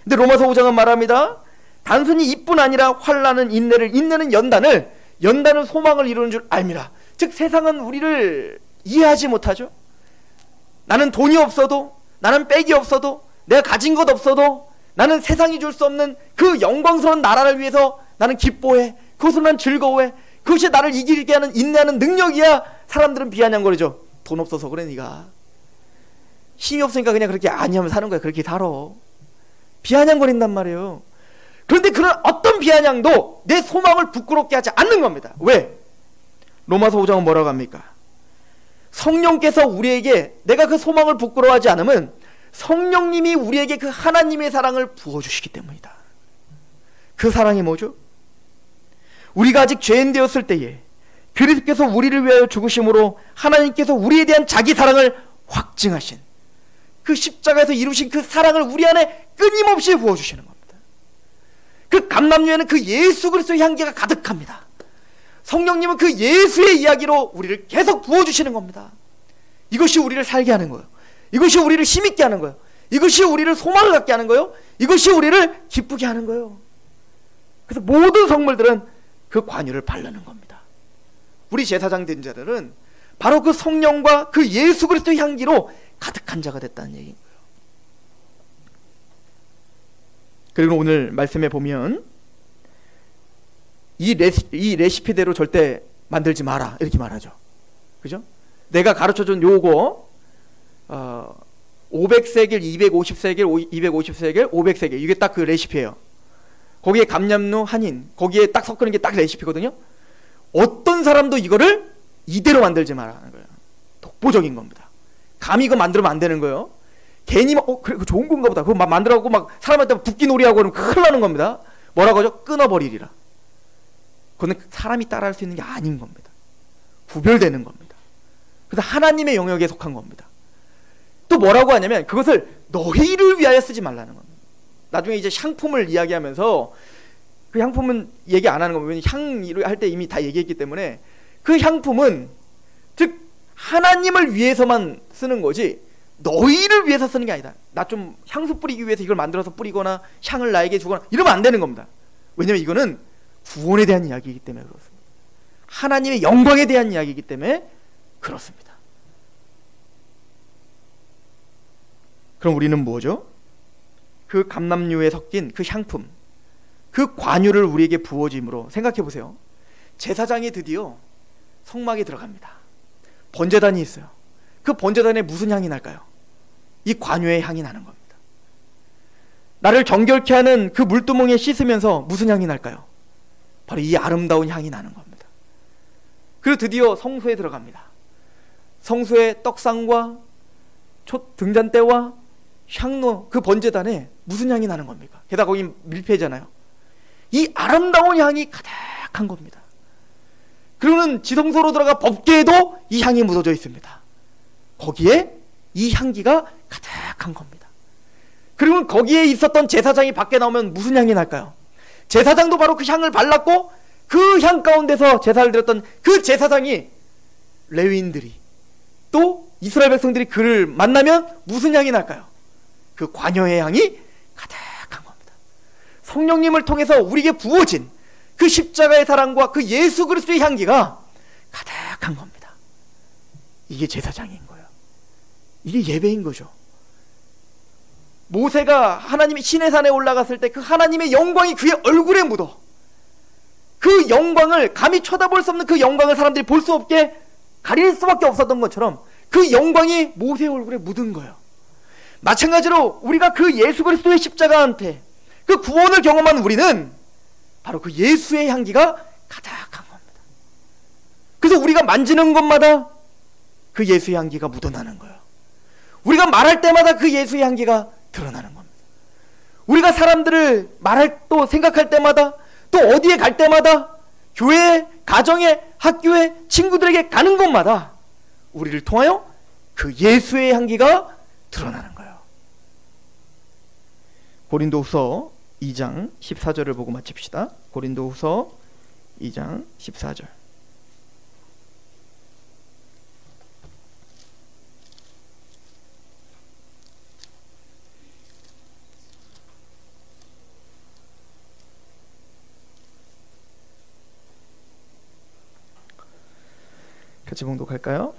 근데 로마서 5장은 말합니다. 단순히 이뿐 아니라 환난은 인내는 연단은 소망을 이루는 줄 알미라. 즉 세상은 우리를 이해하지 못하죠. 나는 돈이 없어도, 나는 백이 없어도, 내가 가진 것 없어도 나는 세상이 줄 수 없는 그 영광스러운 나라를 위해서 나는 기뻐해. 그것으로 난 즐거워해. 그것이 나를 이기게 하는, 인내하는 능력이야. 사람들은 비아냥거리죠. 돈 없어서 그래. 네가 힘이 없으니까 그냥 그렇게 아니하면 사는 거야. 그렇게 살아. 비아냥거린단 말이에요. 그런데 그런 어떤 비아냥도 내 소망을 부끄럽게 하지 않는 겁니다. 왜? 로마서 5장은 뭐라고 합니까? 성령께서 우리에게, 내가 그 소망을 부끄러워하지 않으면 성령님이 우리에게 그 하나님의 사랑을 부어주시기 때문이다. 그 사랑이 뭐죠? 우리가 아직 죄인 되었을 때에 그리스도께서 우리를 위하여 죽으심으로 하나님께서 우리에 대한 자기 사랑을 확증하신, 그 십자가에서 이루신 그 사랑을 우리 안에 끊임없이 부어주시는 겁니다. 그 감람유에는 그 예수 그리스도의 향기가 가득합니다. 성령님은 그 예수의 이야기로 우리를 계속 부어주시는 겁니다. 이것이 우리를 살게 하는 거예요. 이것이 우리를 힘있게 하는 거예요. 이것이 우리를 소망을 갖게 하는 거예요. 이것이 우리를 기쁘게 하는 거예요. 그래서 모든 성물들은 그 관유를 바르는 겁니다. 우리 제사장 된 자들은 바로 그 성령과 그 예수 그리스도의 향기로 가득한 자가 됐다는 얘기인 거예요. 그리고 오늘 말씀에 보면 이 레시피대로 절대 만들지 마라 이렇게 말하죠. 그죠? 내가 가르쳐준 요거 500세겔, 250세겔, 250세겔, 500세겔 이게 딱 그 레시피예요. 거기에 감람유, 한인 거기에 딱 섞는 게 딱 레시피거든요. 어떤 사람도 이거를 이대로 만들지 말라는 거예요. 독보적인 겁니다. 감히 이거 만들면 안 되는 거예요. 괜히 막 그래 그 좋은 건가 보다. 그거 막 만들어갖고 막 사람한테 붓기 놀이하고 그러면 큰일 나는 겁니다. 뭐라고 하죠? 끊어버리리라. 그거는 사람이 따라할 수 있는 게 아닌 겁니다. 구별되는 겁니다. 그래서 하나님의 영역에 속한 겁니다. 또 뭐라고 하냐면 그것을 너희를 위하여 쓰지 말라는 겁니다. 나중에 이제 향품을 이야기하면서 그 향품은 얘기 안 하는 겁니다. 향을 할 때 이미 다 얘기했기 때문에 그 향품은 즉 하나님을 위해서만 쓰는 거지 너희를 위해서 쓰는 게 아니다. 나 좀 향수 뿌리기 위해서 이걸 만들어서 뿌리거나 향을 나에게 주거나 이러면 안 되는 겁니다. 왜냐면 이거는 구원에 대한 이야기이기 때문에 그렇습니다. 하나님의 영광에 대한 이야기이기 때문에 그렇습니다. 그럼 우리는 뭐죠? 그 감람유에 섞인 그 향품, 그 관유를 우리에게 부어짐으로 생각해 보세요. 제사장이 드디어 성막에 들어갑니다. 번제단이 있어요. 그 번제단에 무슨 향이 날까요? 이 관유의 향이 나는 겁니다. 나를 정결케 하는 그 물두멍에 씻으면서 무슨 향이 날까요? 바로 이 아름다운 향이 나는 겁니다. 그리고 드디어 성소에 들어갑니다. 성소의 떡상과 촛 등잔대와 향로, 그 번제단에 무슨 향이 나는 겁니까? 게다가 거기 밀폐잖아요. 이 아름다운 향이 가득한 겁니다. 그러면 지성소로 들어가 법궤에도 이 향이 묻어져 있습니다. 거기에 이 향기가 가득한 겁니다. 그리고 거기에 있었던 제사장이 밖에 나오면 무슨 향이 날까요? 제사장도 바로 그 향을 발랐고, 그 향 가운데서 제사를 드렸던 그 제사장이, 레위인들이, 또 이스라엘 백성들이 그를 만나면 무슨 향이 날까요? 그 관여의 향이 가득한 겁니다. 성령님을 통해서 우리에게 부어진 그 십자가의 사랑과 그 예수 그리스도의 향기가 가득한 겁니다. 이게 제사장인 거예요. 이게 예배인 거죠. 모세가 하나님이 시내산에 올라갔을 때 그 하나님의 영광이 그의 얼굴에 묻어, 그 영광을, 감히 쳐다볼 수 없는 그 영광을 사람들이 볼 수 없게 가릴 수밖에 없었던 것처럼 그 영광이 모세의 얼굴에 묻은 거예요. 마찬가지로 우리가 그 예수 그리스도의 십자가한테 그 구원을 경험한 우리는 바로 그 예수의 향기가 가득한 겁니다. 그래서 우리가 만지는 것마다 그 예수의 향기가 묻어나는 거예요. 우리가 말할 때마다 그 예수의 향기가 드러나는 겁니다. 우리가 사람들을 말할, 또 생각할 때마다, 또 어디에 갈 때마다, 교회에, 가정에, 학교에, 친구들에게 가는 곳마다 우리를 통하여 그 예수의 향기가 드러나는 거예요. 고린도후서 2장 14절을 보고 마칩시다. 고린도후서 2장 14절. 같이 봉독할까요?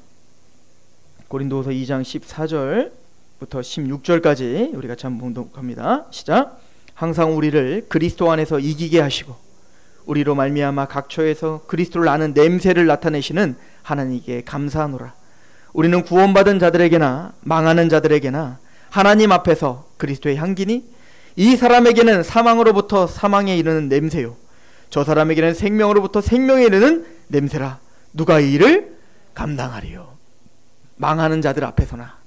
고린도후서 2장 14절부터 16절까지 우리 같이 한번 봉독합니다. 시작. 항상 우리를 그리스도 안에서 이기게 하시고 우리로 말미암아 각처에서 그리스도를 아는 냄새를 나타내시는 하나님께 감사하노라. 우리는 구원받은 자들에게나 망하는 자들에게나 하나님 앞에서 그리스도의 향기니, 이 사람에게는 사망으로부터 사망에 이르는 냄새요, 저 사람에게는 생명으로부터 생명에 이르는 냄새라. 누가 이 일을 감당하리요? 망하는 자들 앞에서나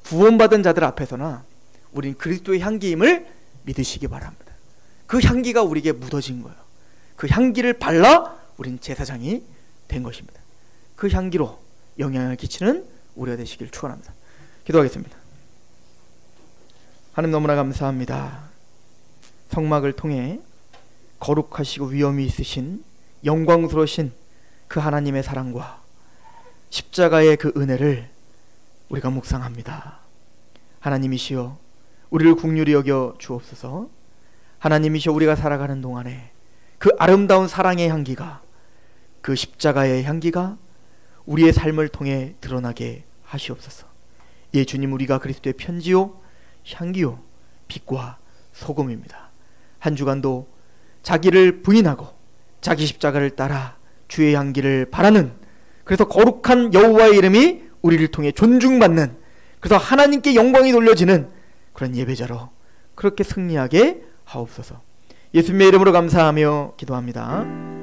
구원받은 자들 앞에서나 우린 그리스도의 향기임을 믿으시기 바랍니다. 그 향기가 우리에게 묻어진 거예요. 그 향기를 발라 우린 제사장이 된 것입니다. 그 향기로 영향을 끼치는 우리가 되시길 축원합니다. 기도하겠습니다. 하나님, 너무나 감사합니다. 성막을 통해 거룩하시고 위엄이 있으신 영광스러우신 그 하나님의 사랑과 십자가의 그 은혜를 우리가 묵상합니다. 하나님이시여, 우리를 긍휼히 여겨 주옵소서. 하나님이시여, 우리가 살아가는 동안에 그 아름다운 사랑의 향기가, 그 십자가의 향기가 우리의 삶을 통해 드러나게 하시옵소서. 예, 주님, 우리가 그리스도의 편지요, 향기요, 빛과 소금입니다. 한 주간도 자기를 부인하고 자기 십자가를 따라 주의 향기를 바라는, 그래서 거룩한 여호와의 이름이 우리를 통해 존중받는, 그래서 하나님께 영광이 돌려지는 그런 예배자로 그렇게 승리하게 하옵소서. 예수님의 이름으로 감사하며 기도합니다.